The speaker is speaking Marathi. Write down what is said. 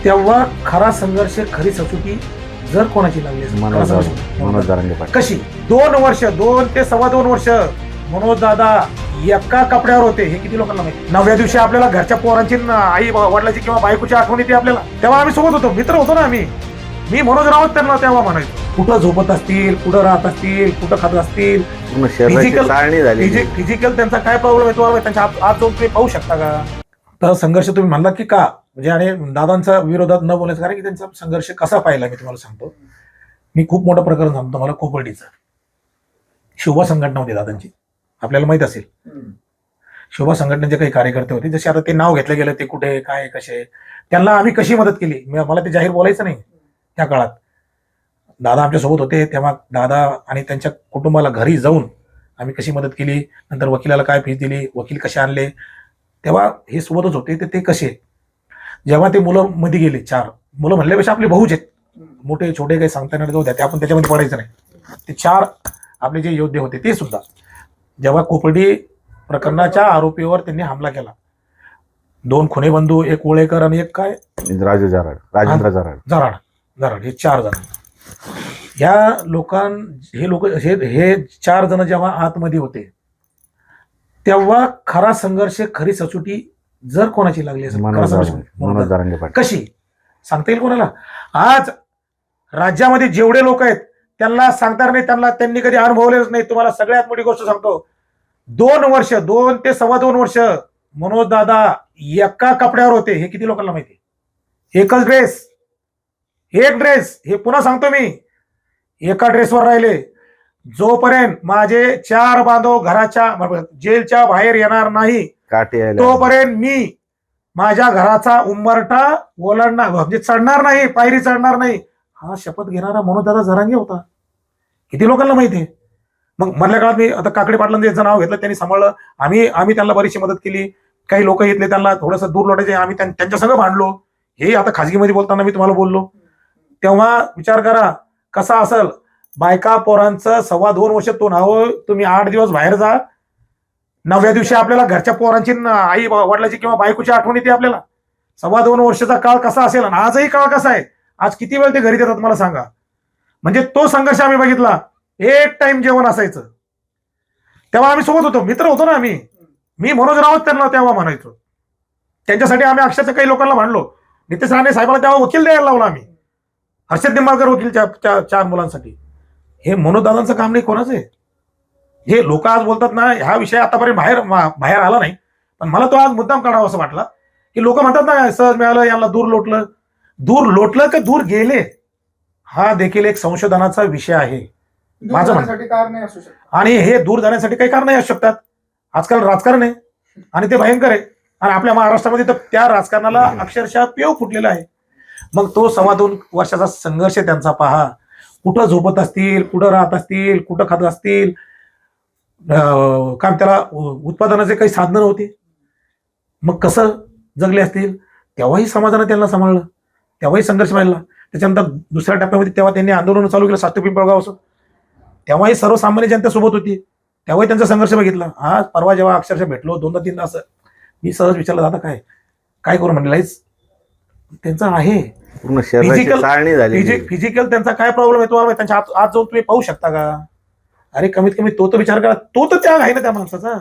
तेव्हा खरा संघर्ष, खरी सचुटी जर कोणाची लागली असेल, खरा संघर्ष मनोज जरांगे पाटील. कशी 2 ते सव्वा 2 वर्ष मनोज दादा एका कपड्यावर होते. हे किती लोकांना माहिती? 9व्या दिवशी आपल्याला घरच्या पोरांची आई वडिलांची किंवा बायकोची आठवण येते आपल्याला. तेव्हा आम्ही सोबत होतो, मित्र होतो ना आम्ही. मी मनोज रावत त्यांना तेव्हा म्हणायचो. कुठं झोपत असतील, कुठं राहत असतील, कुठं खात असतील, फिजिकल त्यांचा काय प्रॉब्लेम आहे तुम्हाला त्यांच्या आत जाऊन तुम्ही पाहू शकता का? तर संघर्ष तुम्ही म्हणला की का म्हणजे, आणि दादांच्या विरोधात न बोलायचं कारण की त्यांचा संघर्ष कसा पाहिला मी तुम्हाला सांगतो. मी खूप मोठं प्रकरण सांगतो मला कोपर्डीचं. शोभा संघटना होती दादांची, आपल्याला माहित असेल. शोभा संघटनेचे काही कार्यकर्ते होते, जसे आता ते नाव घेतलं गेलं ते कुठे काय कसे, त्यांना आम्ही कशी मदत केली मला ते जाहीर बोलायचं नाही. त्या काळात दादा आमच्या सोबत होते, तेव्हा दादा आणि त्यांच्या कुटुंबाला घरी जाऊन आम्ही कशी मदत केली, नंतर वकिलाला काय फीस दिली, वकील कसे आणले, तेव्हा हे सोबतच होते. ते कसे जेव्हा ते मुलं मध्ये गेले, 4 मुलं म्हणल्यापेक्षा आपले भाऊच आहेत, मोठे छोटे काही सांगता येणार जाऊ द्या, ते आपण त्याच्यामध्ये पडायचं नाही. ते 4 आपले जे योद्धे होते ते सुद्धा जेव्हा कोपर्डी प्रकरणाच्या आरोपीवर त्यांनी हमला केला, 2 खुने बंधू, एक ओळेकर आणि एक काय राजेंद्र जराड, हे 4 जण. या हे 4 जण जेव्हा आतमध्ये होते, तेव्हा खरा संघर्ष, खरी सचुटी जर कोणाची लागली असेल, मनोज जरांगे पाटील. कशी सांगता येईल कोणाला? आज राज्यामध्ये जेवढे लोक आहेत त्यांना सांगता नाही, त्यांनी कधी अनुभवलेच नाही. तुम्हाला सगळ्यात मोठी गोष्ट सांगतो, 2 ते सव्वा 2 वर्ष मनोज दादा एका कपड्यावर होते. हे किती लोकांना माहिती? एकच ड्रेस, एक ड्रेस. हे पुन्हा सांगतो मी, एका ड्रेसवर राहिले. जोपर्यंत माझे 4 बांधव घराच्या जेलच्या बाहेर येणार नाही तोपर्यंत मी माझ्या घराचा उंबरठा ओलांडणार, म्हणजे चढणार नाही, पायरी चढणार नाही. हा शपथ घेणारा मनोज दादा जरांगे होता. किती लोकांना माहिती आहे? मग मधल्या काळात मी आता काकडे पाटलांचं याचं नाव घेतलं, त्यांनी सांभाळलं. आम्ही त्यांना बरीचशी मदत केली. काही लोक येतले त्यांना थोडंसं दूर लोटायचे, आम्ही त्यांच्या सगळं भांडलो. हे आता खाजगीमध्ये बोलताना मी तुम्हाला बोललो. तेव्हा विचार करा कसा असेल. बायका पोरांचं 2.25 वर्ष तो नाव, तुम्ही 8 दिवस बाहेर जा, 9व्या दिवशी आपल्याला घरच्या पोरांची आई वडिलांची किंवा बायकोची आठवण येते आपल्याला. 2.25 वर्षाचा काळ कसा असेल आणि आजही काळ कसा आहे. आज किती वेळ ते घरी देतात मला सांगा. म्हणजे तो संघर्ष आम्ही बघितला. एक टाइम जेवण असायचं, तेव्हा आम्ही सोबत होतो, मित्र होतो ना आम्ही. मी मनोज रावत त्यांना तेव्हा म्हणायचो. त्यांच्यासाठी आम्ही अक्षरशः काही लोकांना भांडलो. नितेश राणे साहेबांना तेव्हा वकील द्यायला लावला आम्ही, हर्षद निंबाळकर वकील 4 मुलांसाठी. हे मनोज दादांचं काम नाही, कोणाचं आहे? हे लोक आज बोलतात ना, ह्या विषय आतापर्यंत बाहेर आला नाही, पण मला तो आज मुद्दाम काढावा असं वाटला की लोक म्हणतात ना सहज मिळालं, यांना दूर लोटलं का दूर गेले, हा देखील एक संशोधनाचा विषय आहे माझं म्हणणं. आणि हे दूर जाण्यासाठी काही कारण असू शकतात. आजकाल राजकारण आहे आणि ते भयंकर आहे, आणि आपल्या महाराष्ट्रामध्ये तर त्या राजकारणाला अक्षरशः पेव फुटलेला आहे. मग तो 2.25 वर्षाचा संघर्ष त्यांचा पहा. कुठं झोपत असतील, कुठं राहत असतील, कुठं खात असतील, काय त्याला उत्पादनाचे काही साधनं नव्हती, मग कसं जगले असतील. तेव्हाही समाजानं त्यांना सांभाळलं, तेव्हाही संघर्ष पाहिला. त्याच्यानंतर दुसऱ्या टप्प्यामध्ये तेव्हा त्यांनी आंदोलन चालू केलं, सातू पिंपळगाव असं, तेव्हाही सर्वसामान्य जनतेसोबत होती, तेव्हाही त्यांचा संघर्ष बघितला. आज परवा जेव्हा अक्षरशः भेटलो 2-3 असं, मी सहज विचारलं दादा काय करू म्हणलं. त्यांचा आहे फिजिकल त्यांचा काय प्रॉब्लेम आहे तुम्हाला त्यांच्या आत जाऊन तुम्ही पाहू शकता का? अरे कमीत कमी तो तर विचार करा, तो तर त्याग आहे ना त्या माणसाचा.